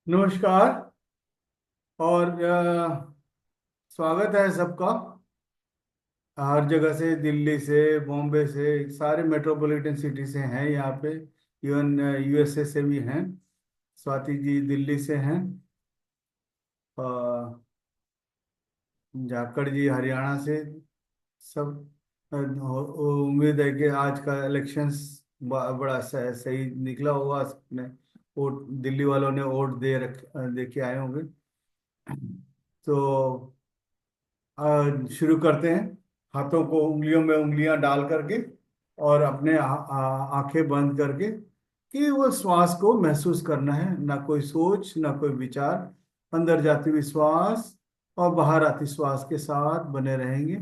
नमस्कार। और स्वागत है सबका। हर जगह से, दिल्ली से, बॉम्बे से, सारे मेट्रोपॉलिटन सिटी से हैं यहाँ पे। इवन यूएसए से भी हैं। स्वाति जी दिल्ली से हैं। अ, झाकड़ जी हरियाणा से। सब उम्मीद है कि आज का इलेक्शंस बड़ा सही निकला होगा। ने वोट, दिल्ली वालों ने वोट दे के आए होंगे। तो शुरू करते हैं। हाथों को उंगलियों में उंगलियां डाल करके और अपने आंखें बंद करके केवल श्वास को महसूस करना है। ना कोई सोच, ना कोई विचार। अंदर जाती हुई श्वास और बाहर आती श्वास के साथ बने रहेंगे।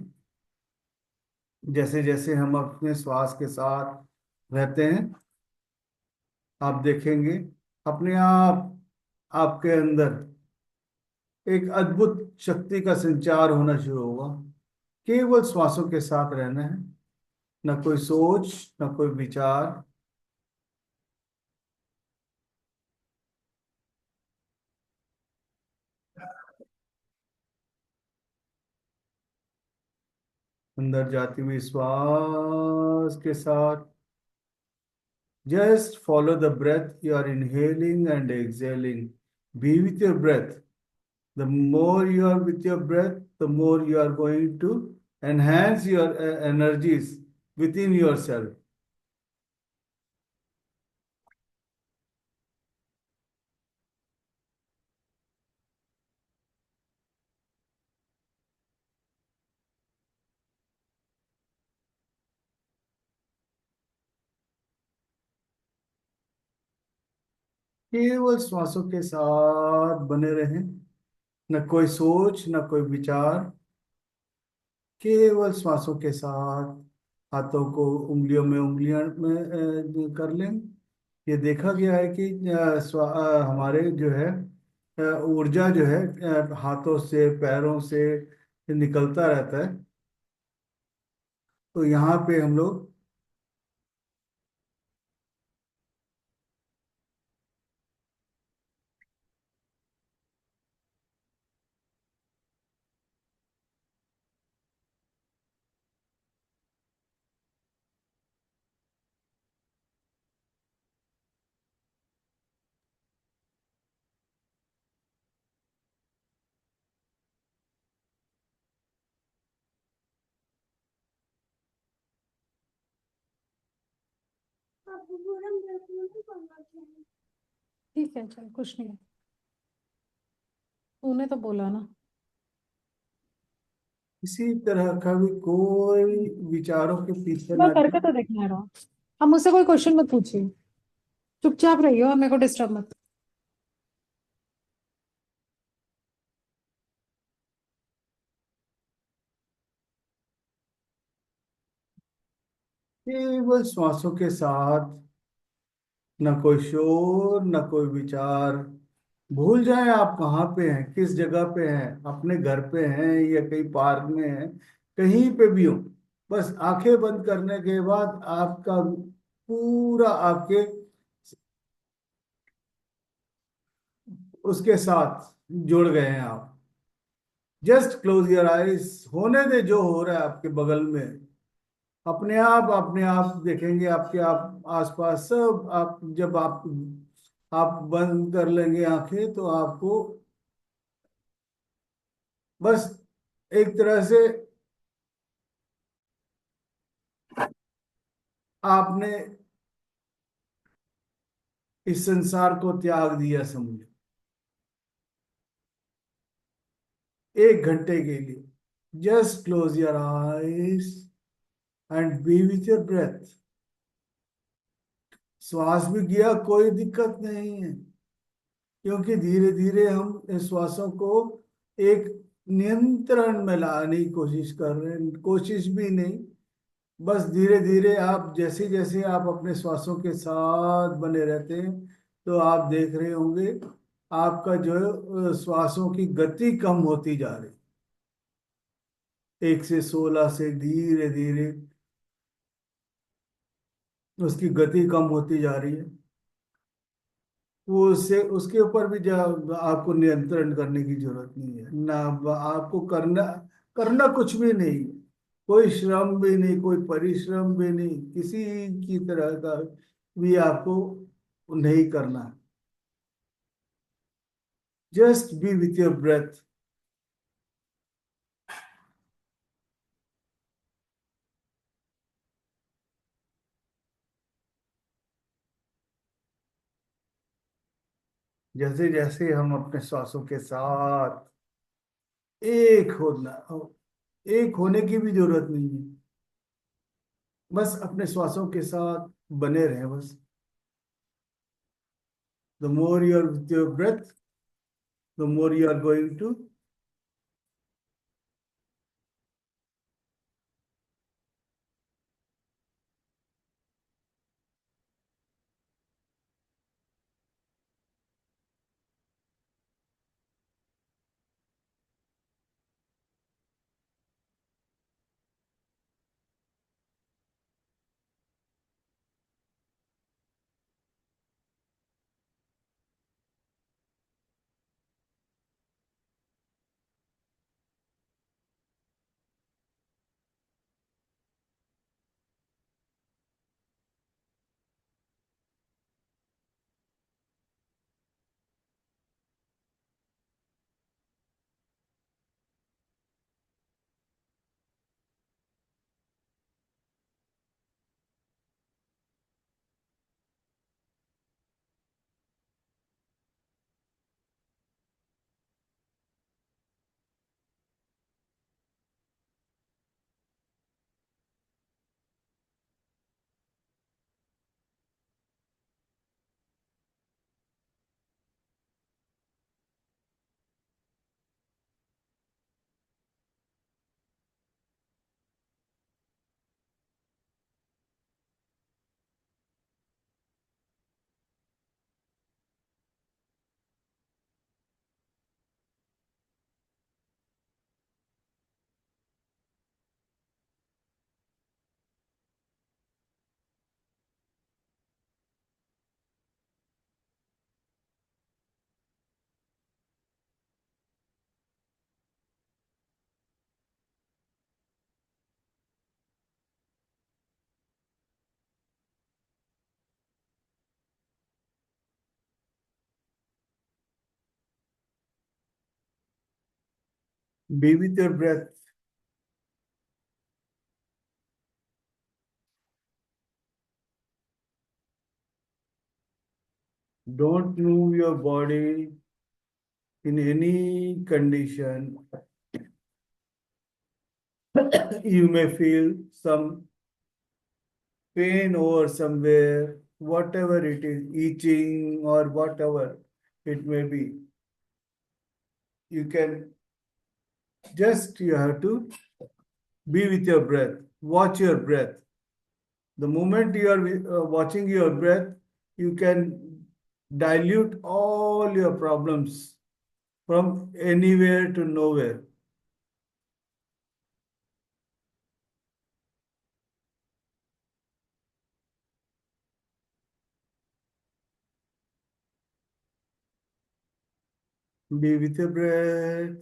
जैसे जैसे हम अपने श्वास के साथ रहते हैं, आप देखेंगे अपने आप आपके अंदर एक अद्भुत शक्ति का संचार होना शुरू होगा। केवल श्वासों के साथ रहना है। न कोई सोच, न कोई विचार। अंदर जाती हुई श्वास के साथ just follow the breath. You are inhaling and exhaling. Be with your breath. The more you are with your breath, the more you are going to enhance your energies within yourself. केवल श्वासों के साथ बने रहें। न कोई सोच, न कोई विचार। केवल श्वासों के साथ हाथों को उंगलियों में उंगलियां में कर लें। ये देखा गया है कि हमारे जो है ऊर्जा जो है हाथों से, पैरों से निकलता रहता है। तो यहाँ पे हम लोग ठीक है, चल कुछ नहीं। तूने तो बोला ना। किसी तरह का भी कोई विचारों के पीछे मैं ना करके जाए। तो देखना रहा। अब मुझसे कोई क्वेश्चन मत पूछिए। चुपचाप रहिए और मेरे को डिस्टर्ब मत। केवल श्वासों के साथ, न कोई शोर, न कोई विचार। भूल जाएं आप कहाँ पे हैं, किस जगह पे हैं। अपने घर पे हैं या कहीं पार्क में हैं, कहीं पे भी हो। बस आंखें बंद करने के बाद आपका पूरा आपके उसके साथ जुड़ गए हैं आप। Just close your eyes. होने दे जो हो रहा है आपके बगल में। अपने आप देखेंगे आपके आप आसपास सब। आप जब आप बंद कर लेंगे आंखें तो आपको बस एक तरह से आपने इस संसार को त्याग दिया समझो। 1 घंटे के लिए just close your eyes and be with your breath. श्वास भी गया, कोई दिक्कत नहीं है। क्योंकि धीरे धीरे हम इस श्वासों को एक नियंत्रण में लाने की कोशिश कर रहे हैं। कोशिश भी नहीं, बस धीरे धीरे आप जैसे जैसे आप अपने श्वासों के साथ बने रहते हैं तो आप देख रहे होंगे आपका जो है, श्वासों की गति कम होती जा रही। 1 से 16 से धीरे धीरे उसकी गति कम होती जा रही है। वो उससे उसके ऊपर भी जब आपको नियंत्रण करने की जरूरत नहीं है ना। आपको करना करना कुछ भी नहीं, कोई श्रम भी नहीं, कोई परिश्रम भी नहीं, किसी की तरह का भी आपको नहीं करना। Just be with your breath. जैसे जैसे हम अपने श्वासों के साथ एक होना, एक होने की भी जरूरत नहीं है, बस अपने श्वासों के साथ बने रहें बस। The more you are with your breath, the more you are going to be with your breath. Don't move your body in any condition. You may feel some pain over somewhere, whatever it is, itching or whatever it may be. You can just, you have to be with your breath, watch your breath. The moment you are watching your breath, you can dilute all your problems from anywhere to nowhere. Be with your breath.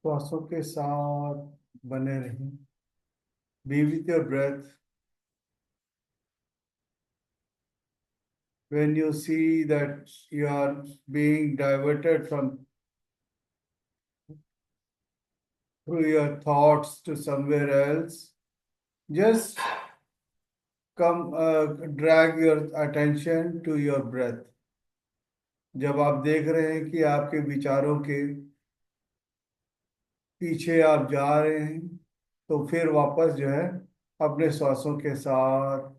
श्वासों के साथ बने रहें। Be with your breath. When you see that you are being diverted from through your thoughts to somewhere else, just come drag your attention to your breath. जब आप देख रहे हैं कि आपके विचारों के पीछे आप जा रहे हैं, तो फिर वापस जो है अपने श्वासों के साथ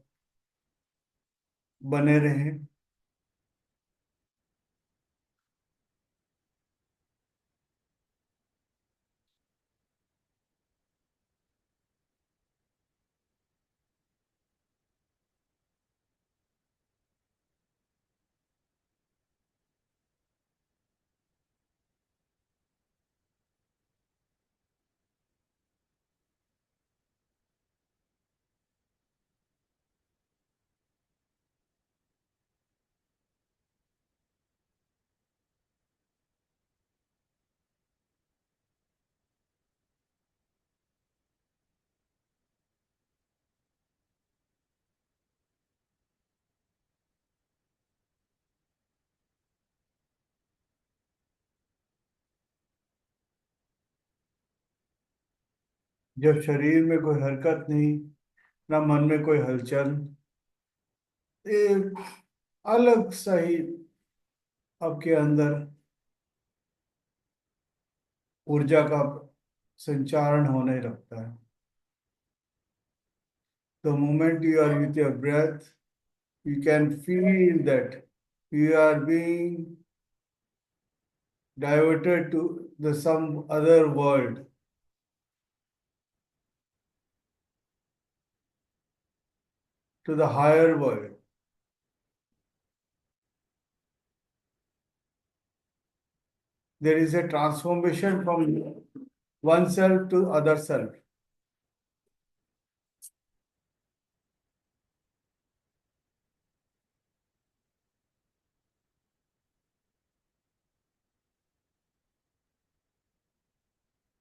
बने रहें। जब शरीर में कोई हरकत नहीं, ना मन में कोई हलचल, एक अलग सा ही आपके अंदर ऊर्जा का संचारण होने लगता है। The moment you are with your breath, you can feel that you are being diverted to the some other world, to the higher world. There is a transformation from oneself to other self.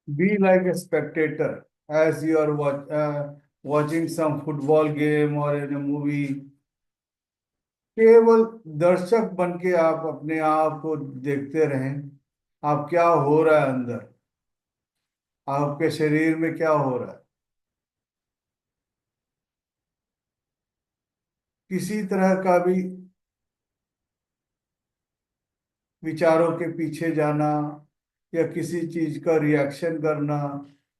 Be like a spectator as you are watching some football game or in a movie. केवल दर्शक बन के आप अपने आप को देखते रहें। आप क्या हो रहा है अंदर, आपके शरीर में क्या हो रहा है। किसी तरह का भी विचारों के पीछे जाना या किसी चीज का रिएक्शन करना,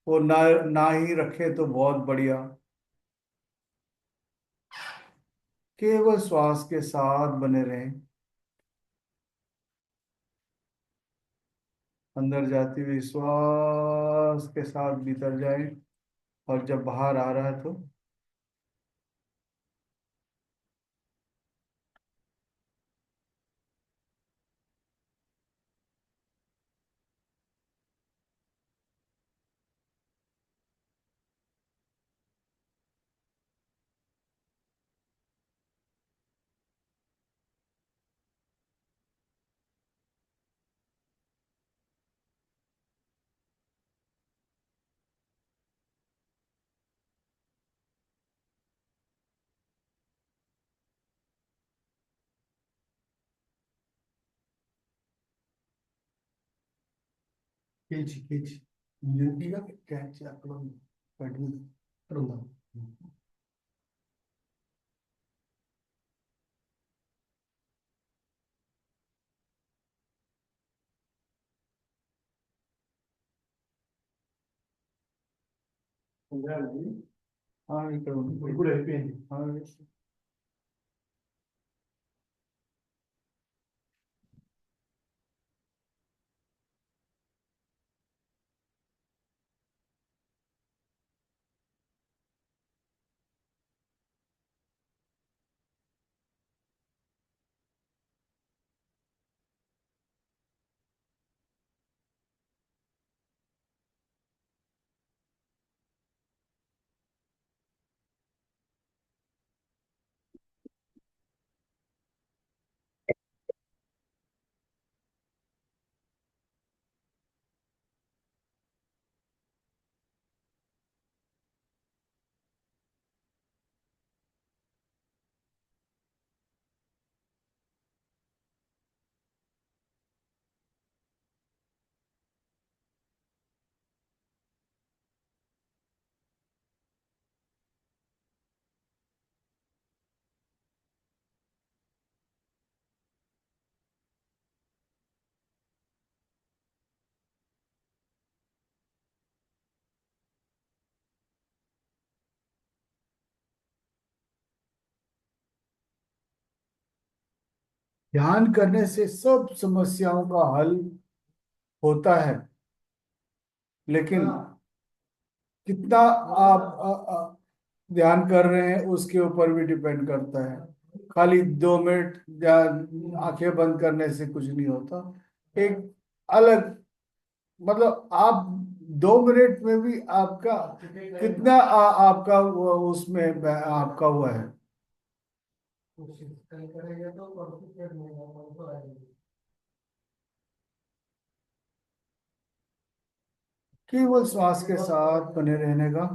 वो ना ना ही रखे तो बहुत बढ़िया। केवल श्वास के साथ बने रहें। अंदर जाती हुई श्वास के साथ भीतर जाए, और जब बाहर आ रहा है तो खींच खींच यूपीगा कैच अपना पढ़नी पढ़ूंगा। हाँ ये करूँगा बिल्कुल हाँ। ध्यान करने से सब समस्याओं का हल होता है, लेकिन कितना आप ध्यान कर रहे हैं उसके ऊपर भी डिपेंड करता है। खाली 2 मिनट आंखें बंद करने से कुछ नहीं होता। एक अलग, मतलब आप 2 मिनट में भी आपका कितना आपका उसमें आपका हुआ है। केवल श्वास के साथ बने रहने का।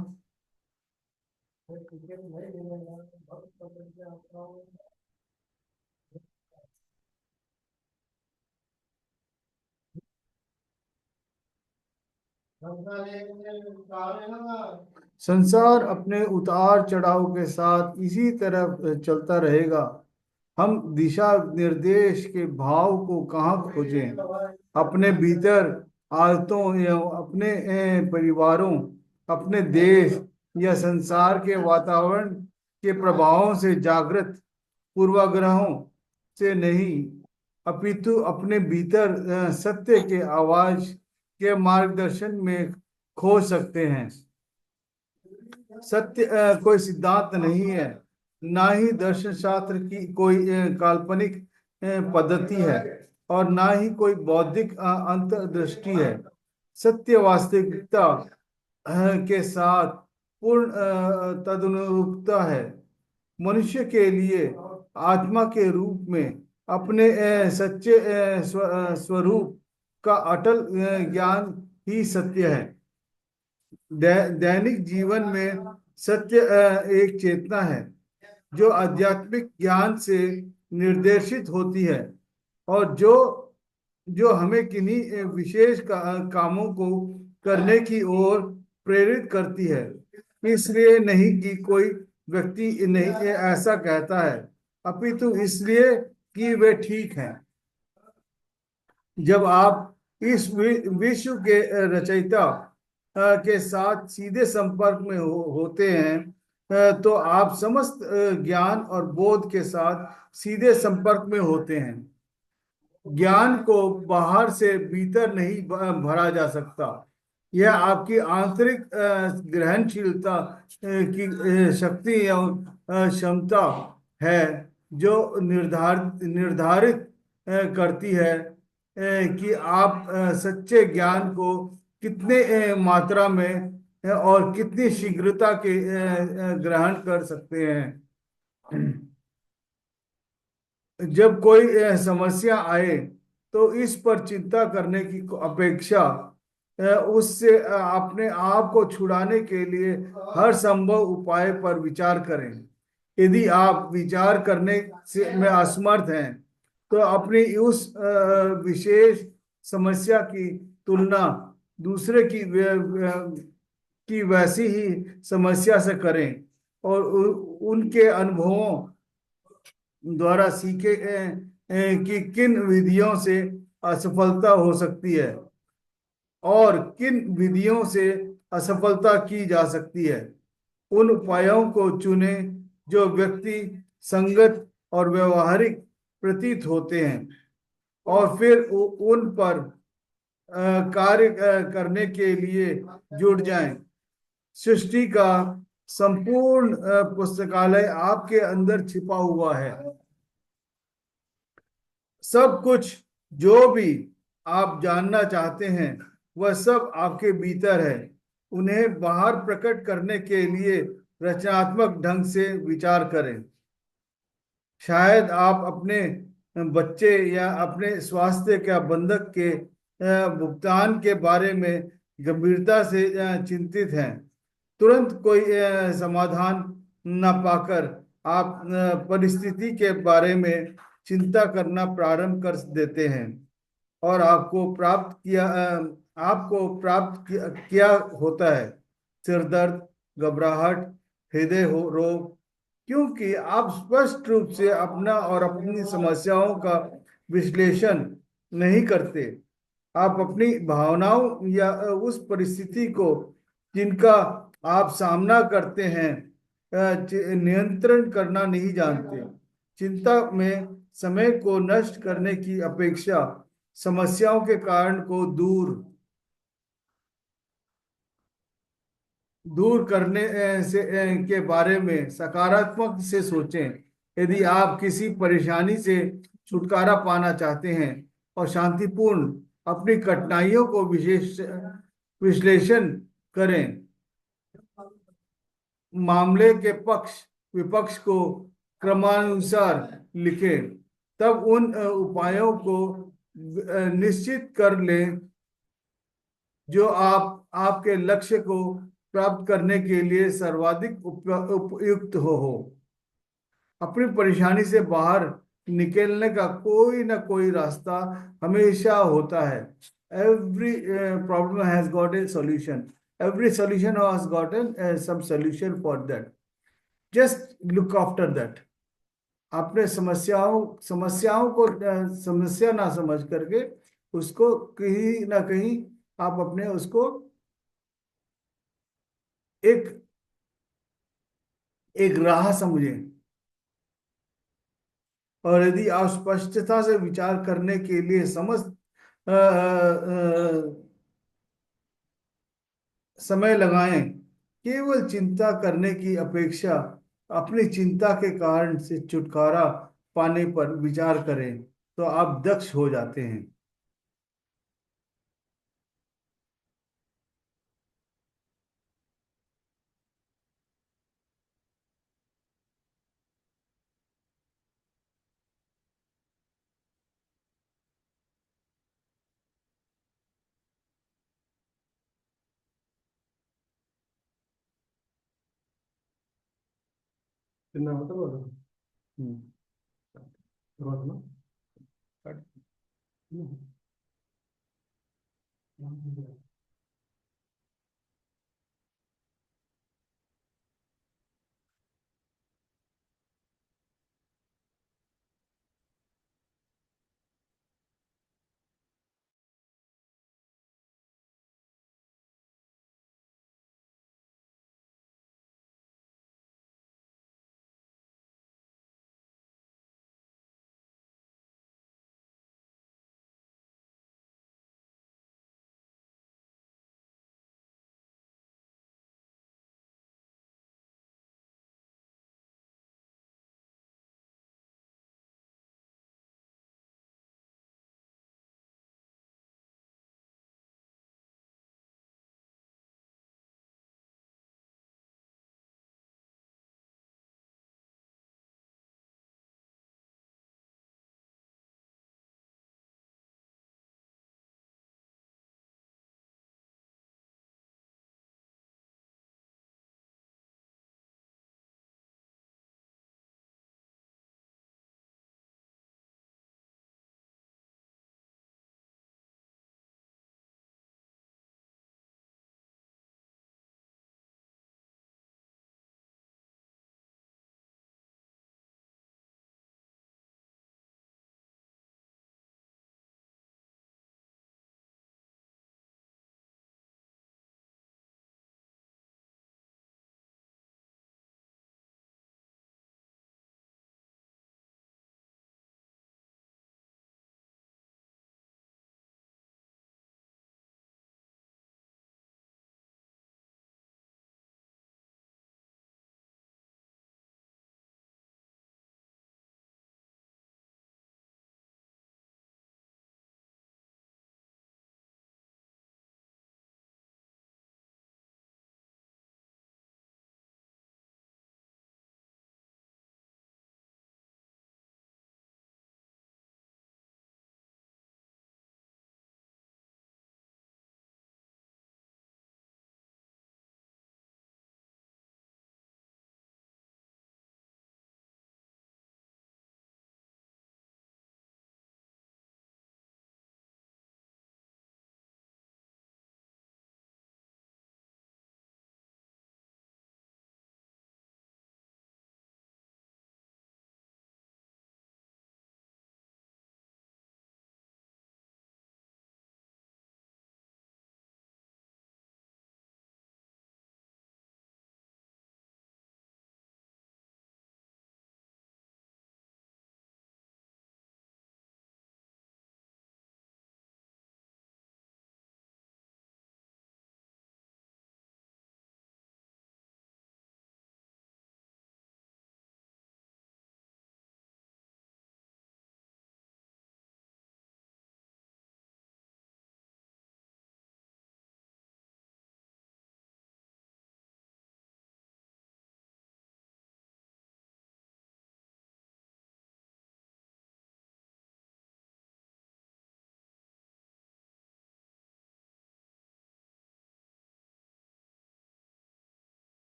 संसार अपने उतार चढ़ाव के साथ इसी तरह चलता रहेगा। हम दिशा निर्देश के भाव को कहाँ खोजें? अपने भीतर, आदतों या अपने परिवारों, अपने देश या संसार के वातावरण के प्रभावों से जागृत पूर्वाग्रहों से नहीं, अपितु अपने भीतर सत्य के आवाज के मार्गदर्शन में खोज सकते हैं। सत्य कोई सिद्धांत नहीं है, ना ही दर्शन शास्त्र की कोई काल्पनिक पद्धति है, और ना ही कोई बौद्धिक अंतर्दृष्टि है। सत्य वास्तविकता के साथ पूर्ण तदनुरूपता है। मनुष्य के लिए आत्मा के रूप में अपने सच्चे स्वरूप का अटल ज्ञान ही सत्य है। दैनिक जीवन में सत्य एक चेतना है जो आध्यात्मिक ज्ञान से निर्देशित होती है, और जो जो हमें किन्हीं विशेष कामों को करने की ओर प्रेरित करती है। इसलिए नहीं कि कोई व्यक्ति नहीं ऐसा कहता है, अपितु इसलिए कि वे ठीक हैं। जब आप इस विश्व के रचयिता के साथ सीधे संपर्क में होते हैं, तो आप समस्त ज्ञान और बोध के साथ सीधे संपर्क में होते हैं। ज्ञान को बाहर से भीतर नहीं भरा जा सकता। यह आपकी आंतरिक ग्रहणशीलता की शक्ति या क्षमता है, जो निर्धारित करती है कि आप सच्चे ज्ञान को कितने मात्रा में और कितनी शीघ्रता के ग्रहण कर सकते हैं। जब कोई समस्या आए तो इस पर चिंता करने की अपेक्षा उससे अपने आप को छुड़ाने के लिए हर संभव उपाय पर विचार करें। यदि आप विचार करने से में असमर्थ हैं, तो अपनी उस विशेष समस्या की तुलना दूसरे की वैसी ही समस्या से करें, और उनके अनुभवों द्वारा सीखे कि किन विधियों से असफलता हो सकती है और किन विधियों से असफलता की जा सकती है। उन उपायों को चुने जो व्यक्ति संगत और व्यवहारिक प्रतीत होते हैं, और फिर उन पर कार्य करने के लिए जुट जाएं। सृष्टि का संपूर्ण पुस्तकालय आपके अंदर छिपा हुआ है। सब कुछ जो भी आप जानना चाहते हैं वह सब आपके भीतर है। उन्हें बाहर प्रकट करने के लिए रचनात्मक ढंग से विचार करें। शायद आप अपने बच्चे या अपने स्वास्थ्य का बंधक के भुगतान के बारे में गंभीरता से चिंतित हैं। तुरंत कोई समाधान न पाकर आप परिस्थिति के बारे में चिंता करना प्रारंभ कर देते हैं, और आपको प्राप्त किया होता है सिर दर्द, घबराहट, रोग, क्योंकि आप स्पष्ट रूप से अपना और अपनी समस्याओं का विश्लेषण नहीं करते। आप अपनी भावनाओं या उस परिस्थिति को जिनका आप सामना करते हैं नियंत्रण करना नहीं जानते। चिंता में समय को नष्ट करने की अपेक्षा समस्याओं के कारण को दूर करने के बारे में सकारात्मक से सोचें। यदि आप किसी परेशानी से छुटकारा पाना चाहते हैं और शांतिपूर्ण अपनी कठिनाइयों को विशेष विश्लेषण करें, मामले के पक्ष विपक्ष को क्रमानुसार लिखें, तब उन उपायों को निश्चित कर लें जो आपके लक्ष्य को प्राप्त करने के लिए सर्वाधिक उपयुक्त हो। अपनी परेशानी से बाहर निकलने का कोई ना कोई रास्ता हमेशा होता है। Every problem has got a solution, every solution has got an some solution for that, just look after that. अपने समस्याओं को समस्या ना समझ करके उसको कहीं ना कहीं आप अपने उसको एक एक राह समझें। और यदि आप स्पष्टता से विचार करने के लिए समस्त समय लगाएं, केवल चिंता करने की अपेक्षा अपनी चिंता के कारण से छुटकारा पाने पर विचार करें, तो आप दक्ष हो जाते हैं। कितना होता बोलो। शुरुआत में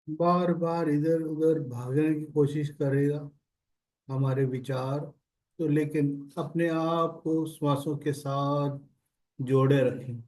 बार बार इधर उधर भागने की कोशिश करेगा हमारे विचार, तो लेकिन अपने आप को श्वासों के साथ जोड़े रखें।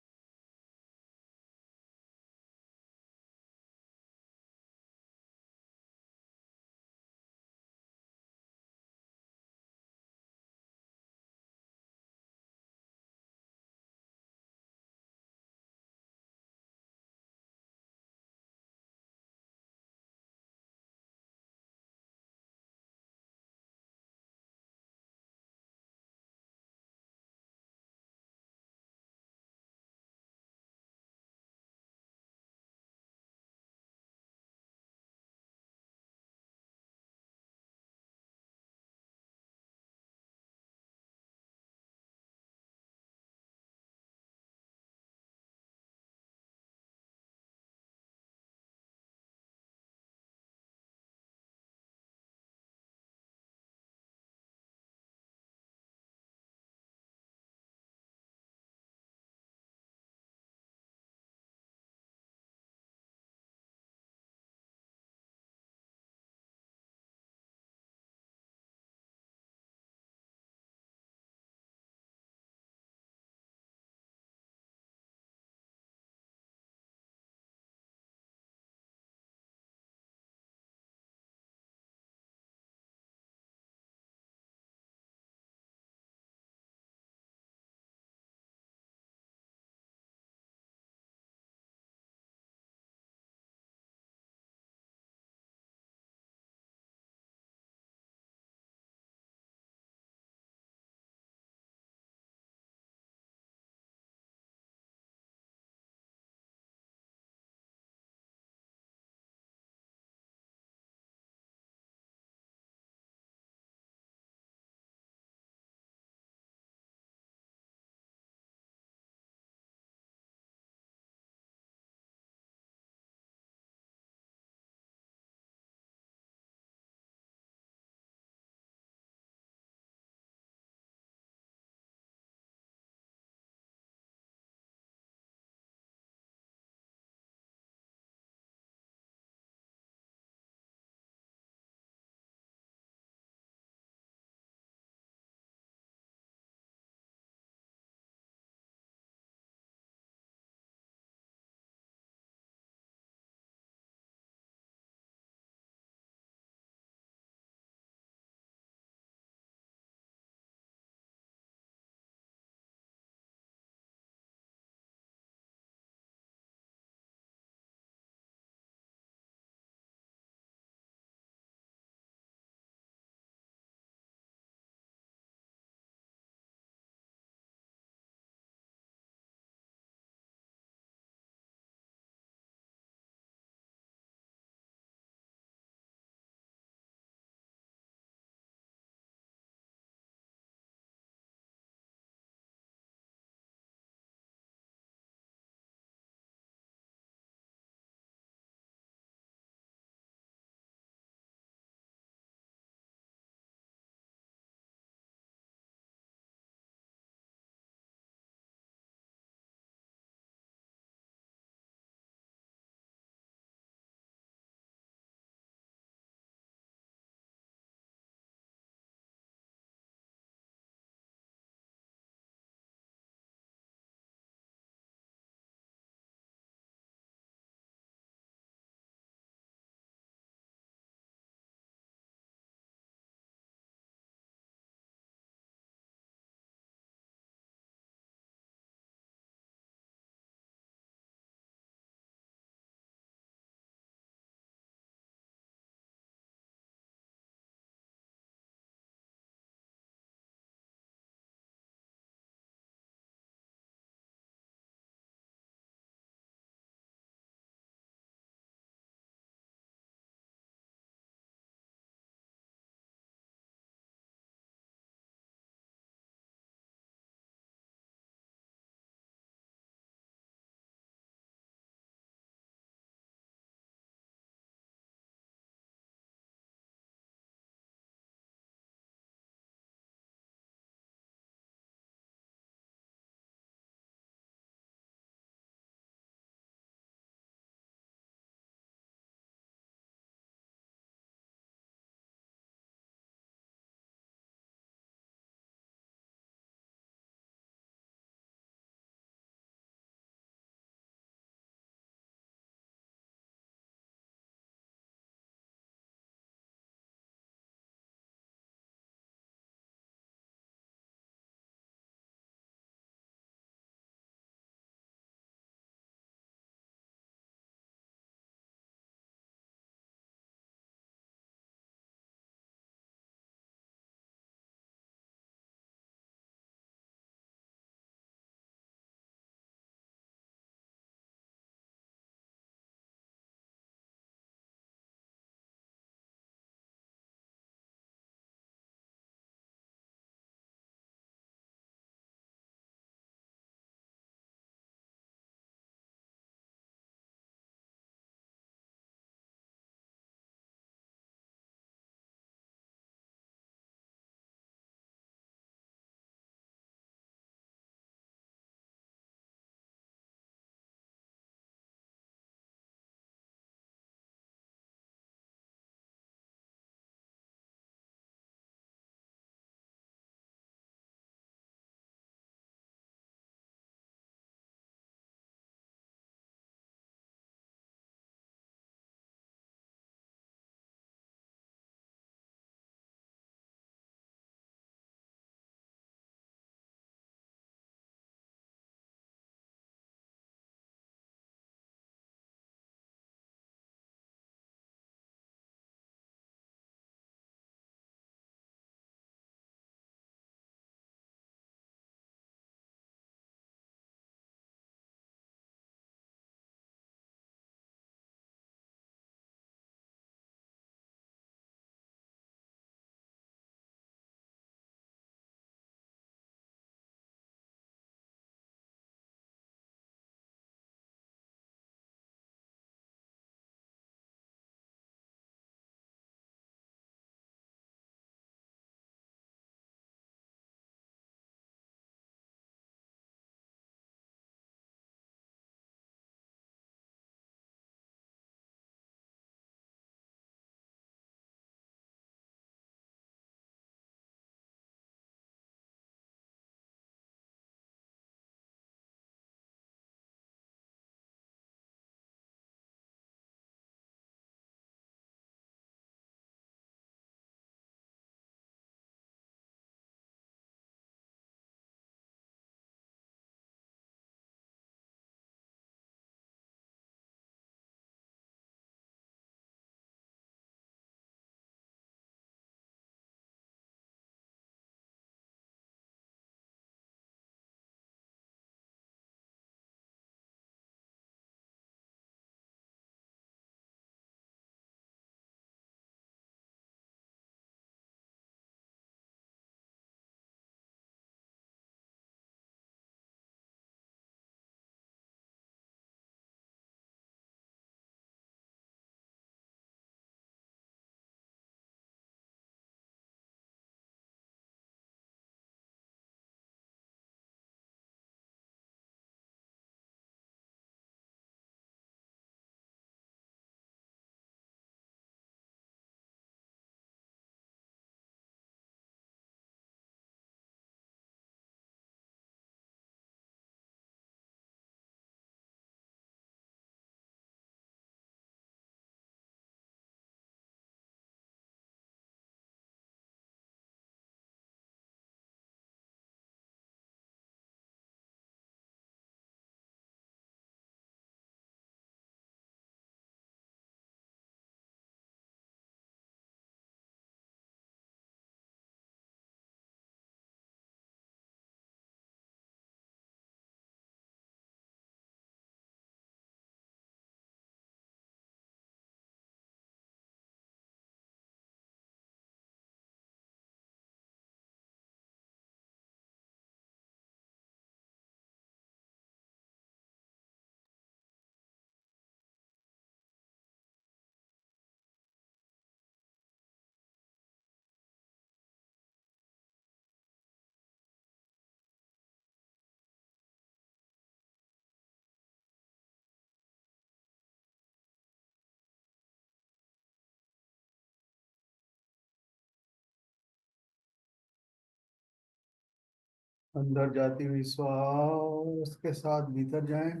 अंदर जाती हुई श्वास के साथ भीतर जाएं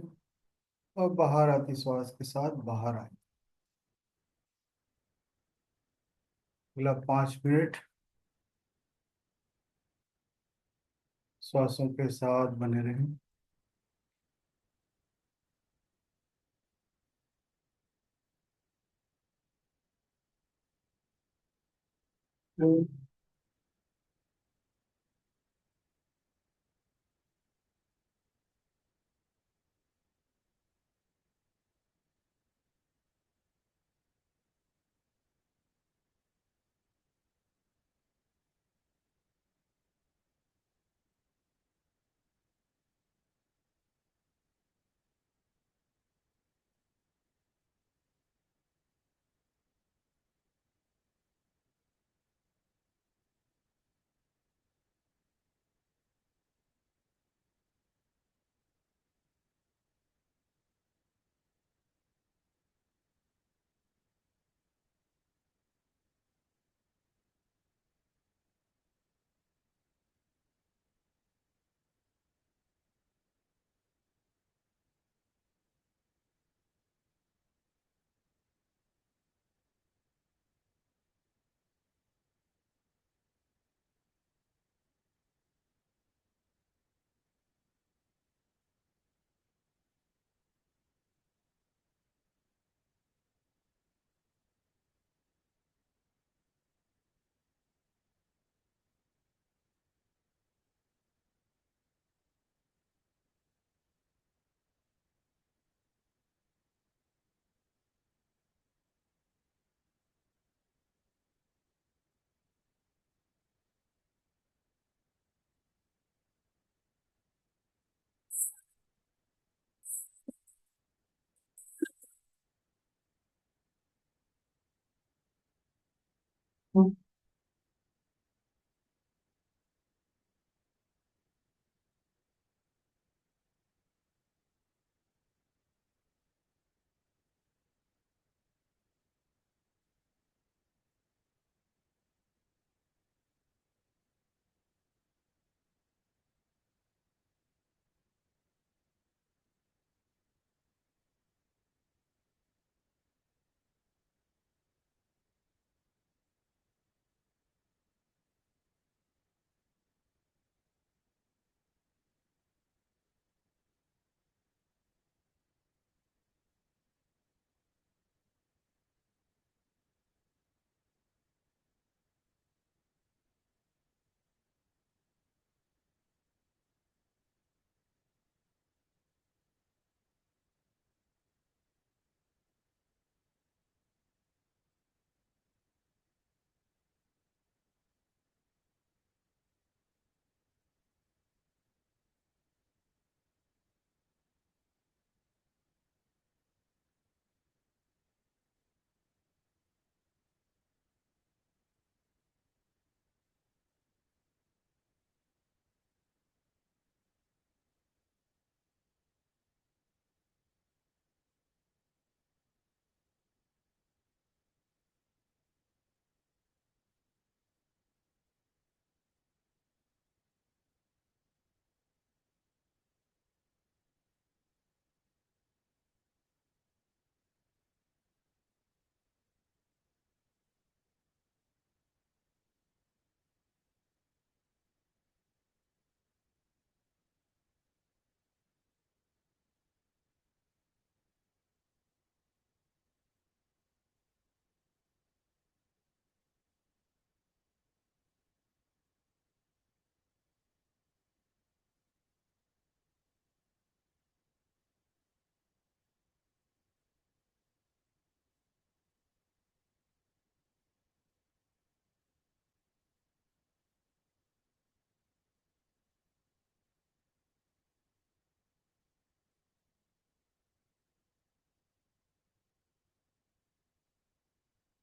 और बाहर आती श्वास के साथ बाहर आए। अगला 5 मिनट श्वासों के साथ बने रहें।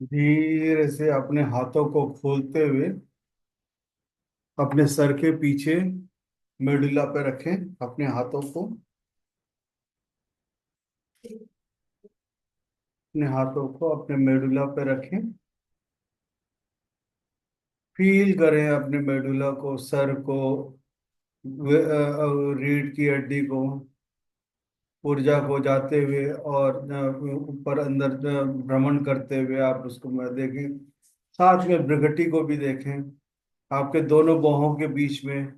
धीरे से अपने हाथों को खोलते हुए अपने सर के पीछे मेडुला पे रखें अपने हाथों को। अपने हाथों को अपने मेडुला पे रखें। फील करें अपने मेडुला को, सर को, रीढ़ की हड्डी को, ऊर्जा को जाते हुए और ऊपर अंदर भ्रमण करते हुए आप उसको मैं देखें। साथ में भृगुटी को भी देखें, आपके दोनों बाहों के बीच में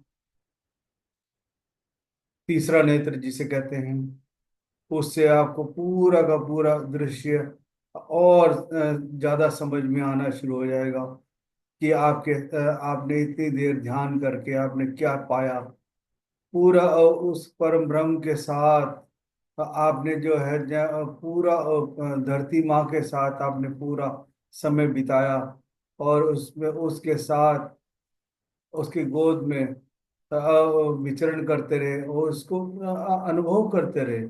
तीसरा नेत्र जिसे कहते हैं, उससे आपको पूरा का पूरा दृश्य और ज्यादा समझ में आना शुरू हो जाएगा कि आपने इतनी देर ध्यान करके आपने क्या पाया। पूरा उस परम ब्रह्म के साथ आपने जो है पूरा धरती माँ के साथ आपने पूरा समय बिताया, और उसमें उसके साथ उसकी गोद में विचरण करते रहे और उसको अनुभव करते रहे।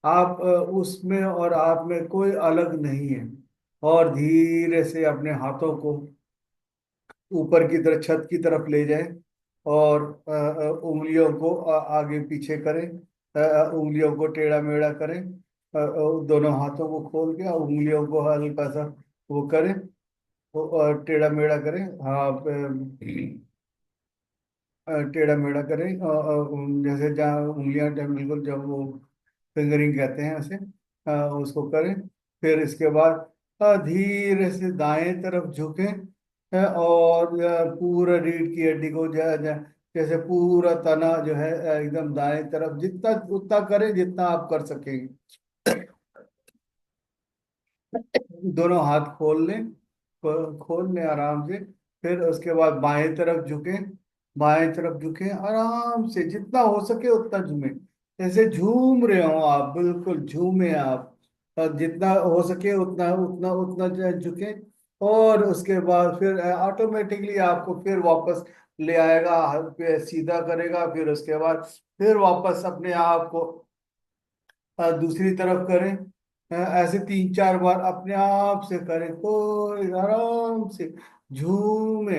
आप उसमें और आप में कोई अलग नहीं है। और धीरे से अपने हाथों को ऊपर की तरफ छत की तरफ ले जाएं, और उंगलियों को आगे पीछे करें, उंगलियों को टेढ़ा मेढ़ा करें, दोनों हाथों को खोल के उंगलियों को हल्का सा वो करें, वो टेढ़ा मेढ़ा करें। हाँ, टेढ़ा मेढ़ा करें, जैसे जहाँ उंगलियां जब बिल्कुल जब वो फिंगरिंग कहते हैं उसे, उसको करें। फिर इसके बाद धीरे से दाएं तरफ झुकें, और पूरा रीढ़ की हड्डी को जैसे पूरा तना जो है एकदम दाएं तरफ जितना उतना करें जितना आप कर सकेंगे। दोनों हाथ खोल लें, खोल लें आराम से। फिर उसके बाद बाएं तरफ झुकें, बाएं तरफ झुकें आराम से, जितना हो सके उतना झूमें, जैसे झूम रहे हो आप, बिल्कुल झूमे आप। और जितना हो सके उतना उतना उतना जो है झुकें। और उसके बाद फिर ऑटोमेटिकली आपको फिर वापस ले आएगा, हाथ पे सीधा करेगा। फिर उसके बाद फिर वापस अपने आप को दूसरी तरफ करें। ऐसे 3 4 बार अपने आप से करें, कोई आराम से झूमे,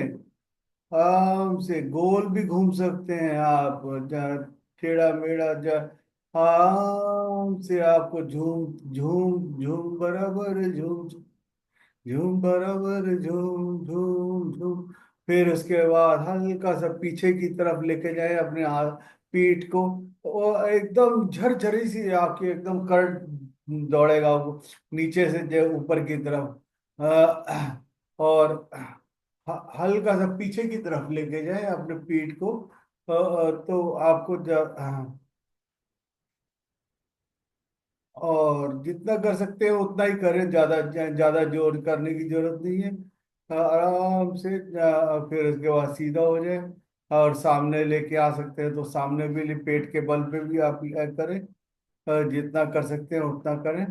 आराम से गोल भी घूम सकते हैं आप, टेढ़ा मेढ़ा आराम से आपको झूम झूम झूम बराबर झूम झूम बराबर झूम झूम झूम। फिर उसके बाद हल्का सा पीछे की तरफ लेके जाए अपने हाथ, पीठ को, और एकदम झरझरी सी आपकी एकदम करंट दौड़ेगा वो नीचे से जो ऊपर की तरफ। और हल्का सा पीछे की तरफ लेके जाए अपने पीठ को। तो आपको जब और जितना कर सकते हो उतना ही करें, ज्यादा जोर करने की जरूरत नहीं है। आराम से फिर उसके बाद सीधा हो जाए, और सामने लेके आ सकते हैं तो सामने भी पेट के बल पे भी आप करें। जितना कर सकते हैं उतना करें।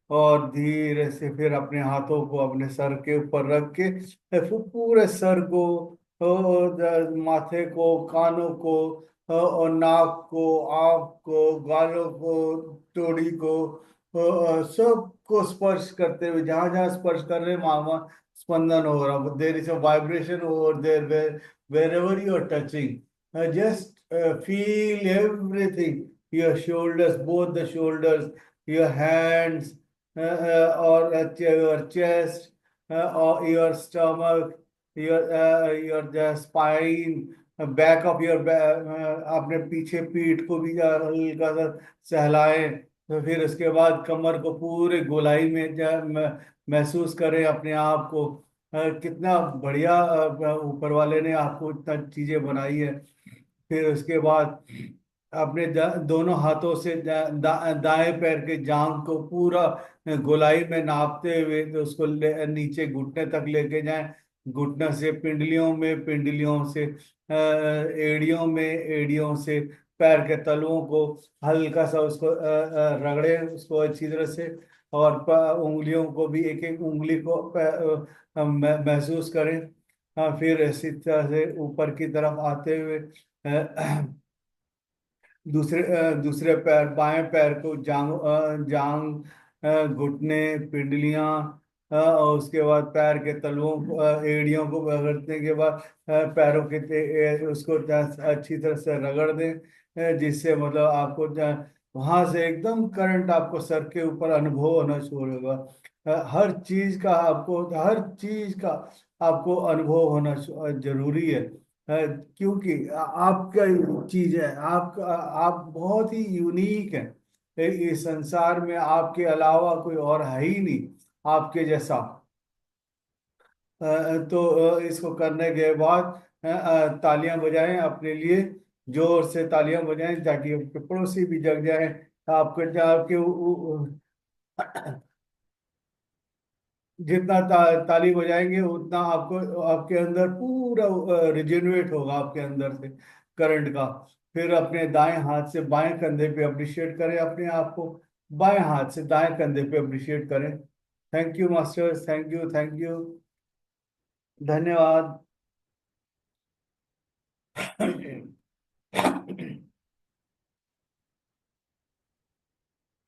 और धीरे से फिर अपने हाथों को अपने सर के ऊपर रख के फिर पूरे सर को, माथे को, कानों को, और नाक को, आँख को, गालों को, टोड़ी को, सबको स्पर्श करते हुए जहां जहां स्पर्श कर रहे हैं वहां वहां स्पंदन हो रहा है। There is a vibration over there wherever you are touching. Just feel everything, your shoulders, both the shoulders, your hands, or your chest, or your stomach, your the spine, back of your अपने पीछे पीठ को भी हल्का सा सहलाएं। तो फिर उसके बाद कमर को पूरे गोलाई में महसूस करें अपने आप को। कितना बढ़िया ऊपर वाले ने आपको इतना चीजें बनाई है। फिर उसके बाद अपने दोनों हाथों से दाएं पैर के जांग को पूरा गोलाई में नापते हुए तो उसको नीचे घुटने तक लेके जाएं। घुटने से पिंडलियों में, पिंडलियों से एड़ियों में, एड़ियों से पैर के तलुओं को हल्का सा उसको रगड़े उसको अच्छी तरह से। और उंगलियों को भी एक एक उंगली को महसूस करें। फिर इसी तरह से ऊपर की तरफ आते हुए दूसरे पैर, बाएं पैर को जांग, घुटने, पिंडलियां, और उसके बाद पैर के तलवों एड़ियों को रगड़ने के बाद पैरों के उसको अच्छी तरह से रगड़ दें, जिससे मतलब आपको वहां से एकदम करंट आपको सर के ऊपर अनुभव होना शुरू होगा। हर चीज का आपको, हर चीज का आपको अनुभव होना जरूरी है। क्योंकि आपका चीज है, आप बहुत ही यूनिक है। इस संसार में आपके अलावा कोई और है ही नहीं आपके जैसा। तो इसको करने के बाद तालियां बजाएं अपने लिए, जोर से तालियां बजाएं ताकि आपके पड़ोसी भी जग जाएं। आपके आपके जितना ताली बजाएंगे उतना आपको, आपके अंदर पूरा रिजेनरेट होगा आपके अंदर से करंट का। फिर अपने दाएं हाथ से बाएं कंधे पे अप्रिशिएट करें अपने आप को, बाएं हाथ से दाएं कंधे पे अप्रिशिएट करें। Thank you master, thank you, thank you, धन्यवाद।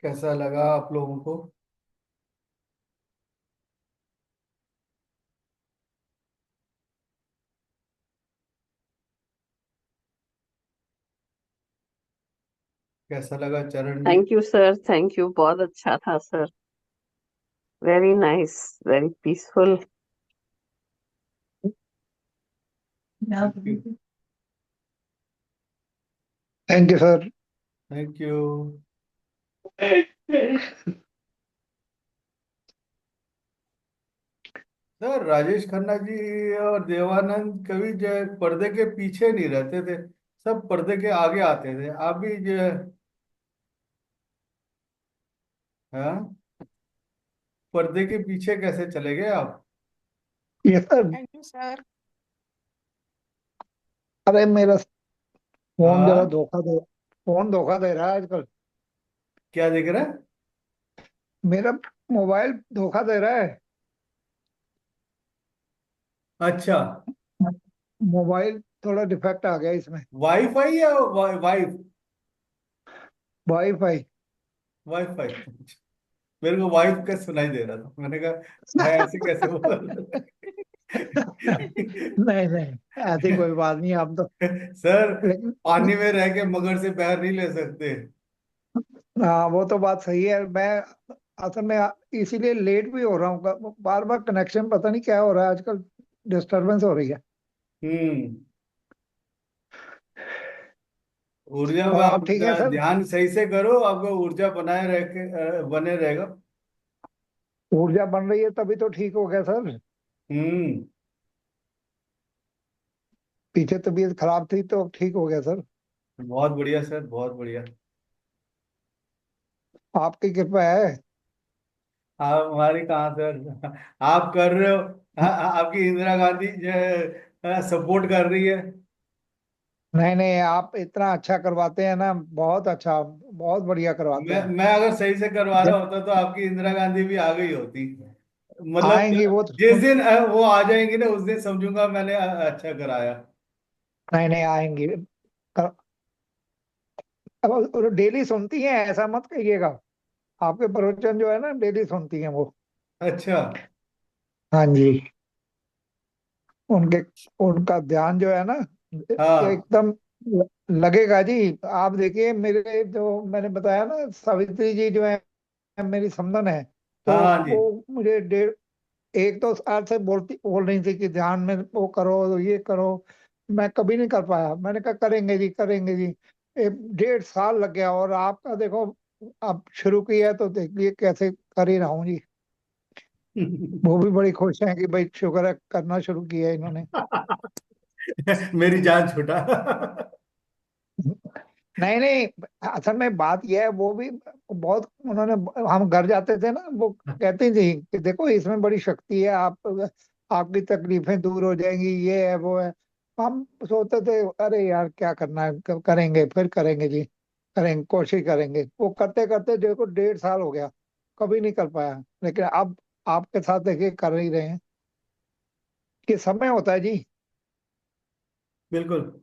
कैसा लगा आप लोगों को? कैसा लगा Charan ji? Thank you sir, thank you, बहुत अच्छा था sir. Very nice, very peaceful. Thank you, thank you sir. Thank you. Sir Rajesh Khanna ji और देवानंद कभी जो है पर्दे के पीछे नहीं रहते थे, सब पर्दे के आगे आते थे। आप भी जो है, हाँ, पर्दे के पीछे कैसे चले गए आप? Yes sir. Thank you sir. अरे मेरा फोन जरा हाँ, धोखा दे, फोन धोखा दे रहा है आजकल। क्या दिख रहा है? मेरा मोबाइल धोखा दे रहा है। अच्छा, मोबाइल थोड़ा डिफेक्ट आ गया इसमें। वाईफाई या वाइफ? वाईफाई। वाईफाई। मेरे को वाइफ का सुनाई दे रहा था, मैंने कहा भाई ऐसे कैसे बोल रहे नहीं नहीं, ऐसी कोई बात नहीं आप तो। हैं? सर, लेकिन पानी में रह के मगर से पैर नहीं ले सकते। हाँ, वो तो बात सही है। मैं असल में इसीलिए लेट भी हो रहा हूँ। बार बार कनेक्शन पता नहीं क्या हो रहा है आजकल, डिस्टरबेंस हो रही है। हम्म। ऊर्जा में और आप आप ठीक है सर? ध्यान सही से करो, आपको ऊर्जा बनाए रह के बने रहेगा। ऊर्जा बन रही है तभी तो ठीक हो गया सर। हम्म। पीछे तबीयत खराब थी तो अब ठीक हो गया सर। बहुत बढ़िया सर, बहुत बढ़िया। आपकी कृपा है। आप हमारी कहाँ सर, आप कर रहे हो। आपकी इंदिरा गांधी जो है सपोर्ट कर रही है। नहीं नहीं, आप इतना अच्छा करवाते हैं ना, बहुत अच्छा, बहुत बढ़िया करवाते हैं। मैं अगर सही से करवा रहा जब होता तो आपकी इंदिरा गांधी भी आ गई होती। मतलब आएंगी वो जिस तो। दिन वो आ जाएंगी ना उस दिन समझूंगा मैंने अच्छा कराया। नहीं नहीं, आएंगी। कर- अब डेली सुनती हैं, ऐसा मत कहिएगा। आपके प्रवचन जो है ना, डेली सुनती हैं वो। अच्छा। हाँ जी। उनके उनका ध्यान जो है ना, हाँ, एकदम लगेगा जी। आप देखिए, मेरे जो मैंने बताया ना, सावित्री जी जो है मेरी समधन है। हाँ, तो हाँ जी। वो मुझे डेढ़ एक दो साल से बोल रही थी कि ध्यान में वो करो, ये करो। मैं कभी नहीं कर पाया। मैंने कहा करेंगे जी, करेंगे जी। 1.5 साल लग गया, और आपका देखो, अब शुरू किया है तो देखिए कैसे कर ही रहा हूँ जी। वो भी बड़ी खुश हैं कि भाई शुक्र है करना शुरू किया है इन्होंने। मेरी जान छूटा। नहीं नहीं, असल में बात यह है, वो भी बहुत उन्होंने, हम घर जाते थे ना, वो कहती थी कि देखो इसमें बड़ी शक्ति है, आप आपकी तकलीफें दूर हो जाएंगी, ये है वो है। हम सोचते थे अरे यार क्या करना है, करेंगे, फिर करेंगे जी, करेंगे, कोशिश करेंगे। वो करते करते देखो 1.5 साल हो गया, कभी नहीं कर पाया। लेकिन अब आपके साथ देखिए कर ही रहे हैं। कि समय होता है जी। बिल्कुल।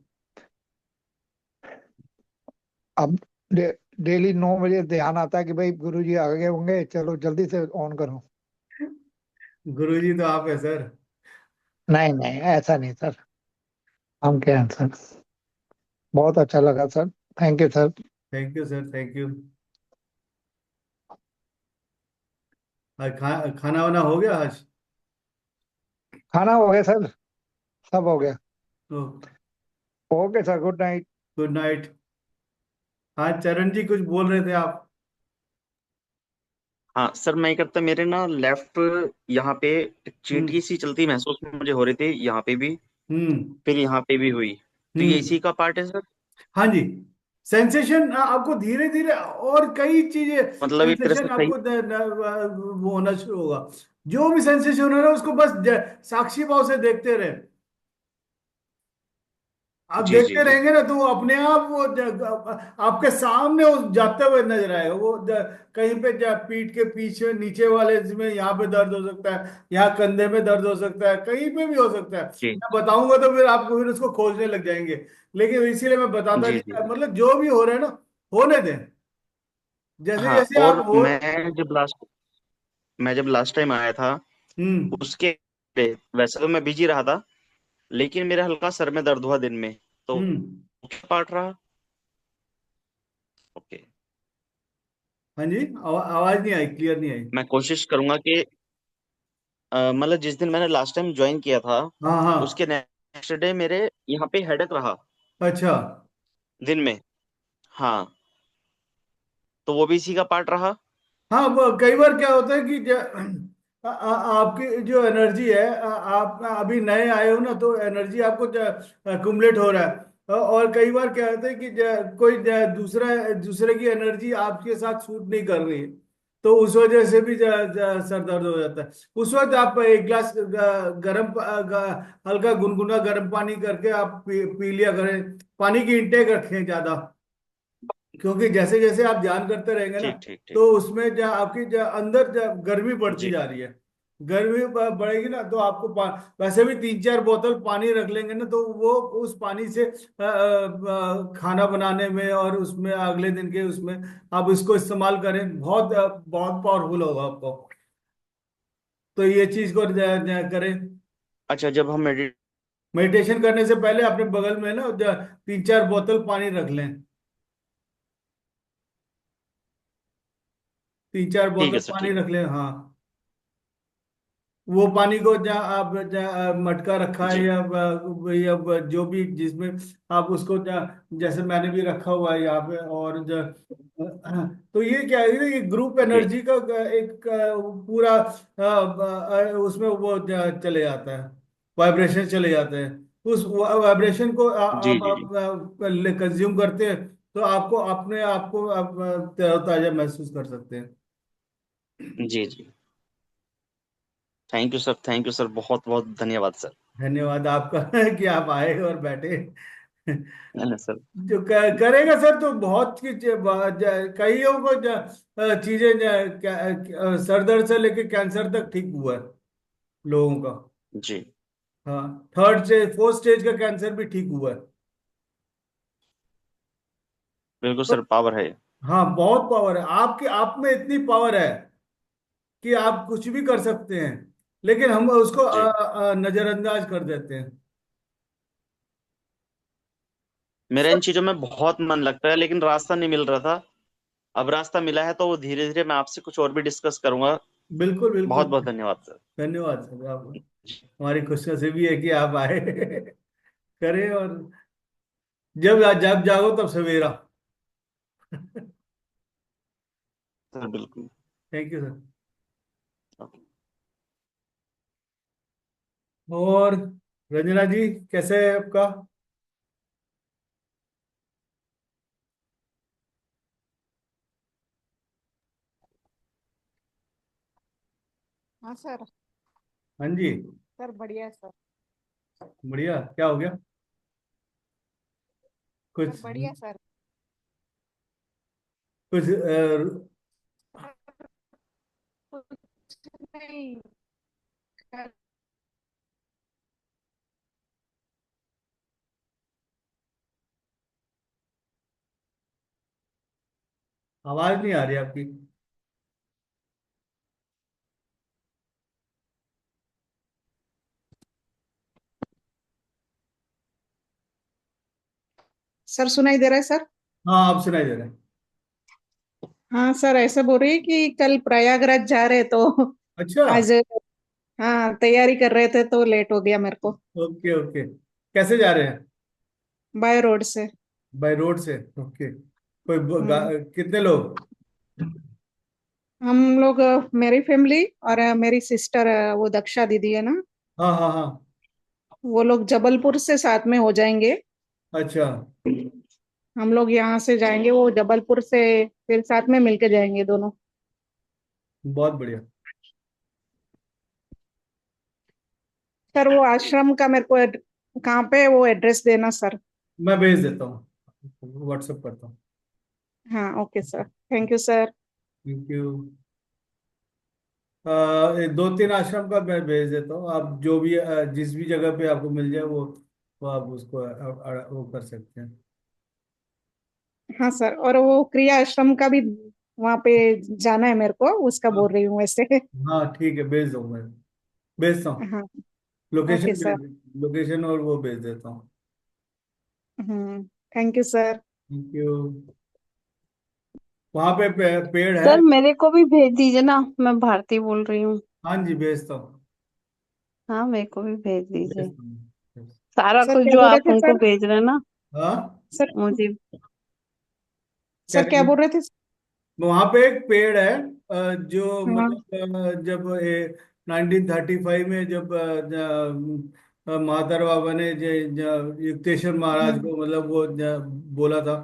अब डेली 9 बजे ध्यान आता है कि भाई गुरुजी आ गए होंगे, चलो जल्दी से ऑन करो। गुरुजी तो आप है सर। नहीं नहीं, ऐसा नहीं सर। हम क्या हैं सर। बहुत अच्छा लगा sir. Thank you sir. Thank you sir, thank you. खाना वाना हो गया आज? खाना हो गया सर, सब हो गया। तो okay sir, good night. Good night. हाँ चरण जी, कुछ बोल रहे थे आप? हाँ सर, मैं ये करता मेरे ना लेफ्ट यहाँ पे चींटी हम्म। सी चलती महसूस मुझे हो रही थी, यहाँ पे भी, हम्म। फिर यहाँ पे भी हुई। तो ये हम्म। इसी का पार्ट है सर? हाँ जी। सेंसेशन आपको धीरे धीरे और कई चीजें, मतलब एक तरह से सेंसेशन सही। आपको वो होना शुरू होगा। जो भी सेंसेशन हो रहा है उसको बस साक्षी भाव से देखते रहे। आप जी जी देखते जी। रहेंगे ना तो वो अपने आप वो आपके सामने वो जाते हुए नजर आएगा। वो कहीं पे पीठ के पीछे नीचे वाले इसमें यहाँ पे दर्द हो सकता है, यहाँ कंधे में दर्द हो सकता है, कहीं पे भी हो सकता है। जी मैं बताऊंगा तो फिर आपको फिर उसको खोजने लग जाएंगे। लेकिन इसीलिए मैं बताता जी नहीं, जी। मतलब जो भी हो रहा है ना, होने दें। जैसे हाँ, जैसे आप और हो। मैं जब लास्ट टाइम आया था हम्म। उसके वैसे तो मैं बिजी रहा था, लेकिन मेरे हल्का सर में दर्द हुआ दिन में, तो हम्म। क्या पार्ट रहा? ओके। हाँ जी, आवाज नहीं आई, क्लियर नहीं आई। मैं कोशिश करूंगा कि मतलब जिस दिन मैंने लास्ट टाइम ज्वाइन किया था हाँ हाँ। उसके नेक्स्ट डे मेरे यहाँ पे हेडेक रहा अच्छा। दिन में। हाँ, तो वो भी इसी का पार्ट रहा। हाँ, वो कई बार क्या होता है कि आपकी जो एनर्जी है, आप अभी नए आए हो ना, तो एनर्जी आपको अकुमुलेट हो रहा है। और कई बार क्या होता है कि कोई दूसरा दूसरे की एनर्जी आपके साथ सूट नहीं कर रही है, तो उस वजह से भी सर दर्द हो जाता है। उस वक्त आप एक गिलास गर्म हल्का गुनगुना गर्म पानी करके आप पी लिया करें। पानी की इंटेक रखें ज्यादा, क्योंकि जैसे जैसे आप ध्यान करते रहेंगे ना, ठीक ठीक ठीक। तो उसमें आपकी अंदर गर्मी बढ़ती जी जा रही है। गर्मी बढ़ेगी ना तो आपको वैसे भी 3-4 बोतल पानी रख लेंगे ना, तो वो उस पानी से खाना बनाने में और उसमें अगले दिन के उसमें आप इसको इस्तेमाल करें, बहुत बहुत पावरफुल होगा आपको। तो ये चीज को करें। अच्छा, जब हम मेडिट मेडिटेशन करने से पहले अपने बगल में ना 3-4 बोतल पानी रख लें। तीन चार ठीक बोतल है सर, पानी ठीक है। रख लें, हाँ। वो पानी को जहाँ आप जहाँ मटका रखा है जी या जो भी जिसमें आप उसको जैसे मैंने भी रखा हुआ है यहाँ पे, और तो ये क्या है ना, ये ग्रुप जी एनर्जी का एक पूरा उसमें वो चले जाता है, वाइब्रेशन चले जाते हैं। उस वाइब्रेशन को जी आप जी जी कंज्यूम करते हैं, तो आपको अपने आप को आप तरोताजा महसूस कर सकते हैं। जी जी। Thank you sir, thank you sir, बहुत बहुत धन्यवाद सर। धन्यवाद आपका कि आप आए और बैठे। सर। जो करेगा सर तो बहुत कुछ कईयों को चीजें सर दर्द से लेके कैंसर तक ठीक हुआ है लोगों का। जी हाँ, थर्ड स्टेज फोर्थ स्टेज का कैंसर भी ठीक हुआ है। बिल्कुल पर सर, पावर है। हाँ, बहुत पावर है आपके, आप में इतनी पावर है कि आप कुछ भी कर सकते हैं, लेकिन हम उसको जी, नजरअंदाज कर देते हैं। मेरा इन सब। चीजों में बहुत मन लगता है, लेकिन रास्ता नहीं मिल रहा था। अब रास्ता मिला है तो धीरे धीरे मैं आपसे कुछ और भी डिस्कस करूंगा। बिल्कुल बहुत बिल्कुल। बहुत धन्यवाद सर। धन्यवाद सर, आप हमारी खुशनसीबी है कि आप आए। करें, और जब जब जागो तब सवेरा। सर बिल्कुल। Thank you sir. ओके। और रंजना जी, कैसे है आपका? हाँ सर। हाँ जी। सर बढ़िया सर। बढ़िया, क्या हो गया? सर कुछ बढ़िया सर। कुछ कुछ नहीं। सर, आवाज नहीं आ रही आपकी। सर सुनाई दे रहा है सर। हाँ, आप सुनाई दे रहे हैं। हाँ सर, ऐसा बोल रही है कि कल प्रयागराज जा रहे तो अच्छा। आज, हाँ तैयारी कर रहे थे तो लेट हो गया मेरे को। Okay okay. कैसे जा रहे हैं? बाय रोड से। बाय रोड से? ओके। कोई हम्म। कितने लोग? हम लोग मेरी फैमिली और मेरी सिस्टर, वो दक्षा दीदी है ना, हाँ हाँ हाँ। वो लोग जबलपुर से साथ में हो जाएंगे। अच्छा। हम लोग यहाँ से जाएंगे, वो जबलपुर से फिर साथ में मिलके जाएंगे दोनों। बहुत बढ़िया। सर वो आश्रम का मेरे को कहाँ पे है, वो एड्रेस देना सर। मैं भेज देता हूँ, व्हाट्सएप करता हूँ। हाँ okay sir, thank you sir. Thank you. दो तीन आश्रम का मैं भेज देता हूँ, आप जो भी जिस भी जगह पे आपको मिल जाए वो आप उसको वो कर सकते हैं। हाँ सर, और वो क्रिया आश्रम का भी वहाँ पे जाना है मेरे को, उसका हाँ बोल रही हूँ वैसे। हाँ ठीक है, भेज दो, मैं भेजता हूँ। हाँ ओके लोकेशन सर। भेज, लोकेशन और वो भेज देता हूँ। Thank you sir. Thank you. वहाँ पे पेड़ है? सर मेरे को भी भेज दीजिए ना, मैं भारती बोल रही हूँ। हाँ जी, भेजता हूँ, हाँ मेरे को भी भेज दीजिए, भेजता हूँ। सारा सर कुछ क्या जो बोल रहे आप थे हमको सर? भेज रहे हैं ना, हाँ, सर मुझे। क्या सर क्या करें? बोल रहे थे? वहां पे एक पेड़ है, जो हाँ। मतलब जब 1935 में जब महातर बाबा ने युक्तेश्वर महाराज हम्म। को मतलब वो बोला था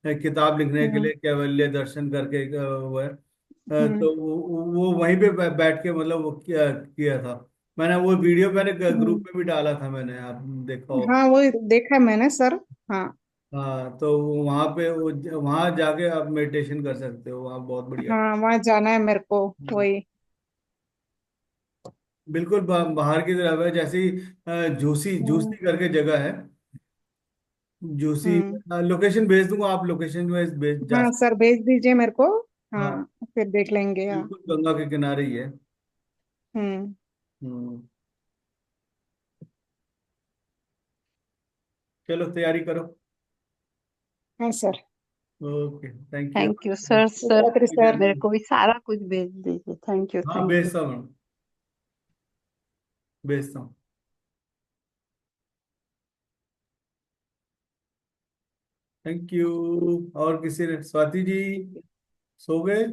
किताब लिखने के हम्म। लिए, कैवल्य दर्शन करके वो है, हम्म। तो वो वहीं पे बैठ के मतलब वो किया किया था। मैंने वो वीडियो मैंने ग्रुप हम्म। में भी डाला था, मैंने, आप देखा हो। हाँ वो देखा मैंने सर। हाँ। हाँ, तो वहां पे वहां जाके आप मेडिटेशन कर सकते हो, वहाँ बहुत बढ़िया। हाँ वहाँ जाना है मेरे को। वही। बिल्कुल बाहर की तरफ है, जैसे ही झूसी हम्म। झूसी करके जगह है, झूसी। हम्म। लोकेशन भेज दूंगा, आप लोकेशन में भेज जा हाँ सकते। सर भेज दीजिए मेरे को। हाँ, हाँ फिर देख लेंगे। हाँ। बिल्कुल गंगा के किनारे ही है। हम्म। हम्म। चलो तैयारी करो। हाँ sir. Okay, thank you. Thank you sir. Sir शुभरात्रि सर। मेरे को भी सारा कुछ भेज दीजिए, थैंक यू हाँ, थैंक यू। भेजता हूँ, भेजता हूँ। Thank you. और किसी ने, स्वाति जी सो गए?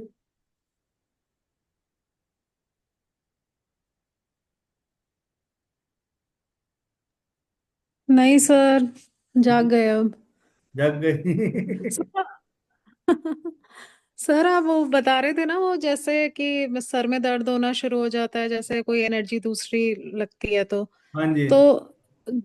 नहीं सर, जाग गए अब। जग गई? सर आप वो बता रहे थे ना, वो जैसे कि सर में दर्द होना शुरू हो जाता है, जैसे कोई एनर्जी दूसरी लगती है तो हाँ जी। तो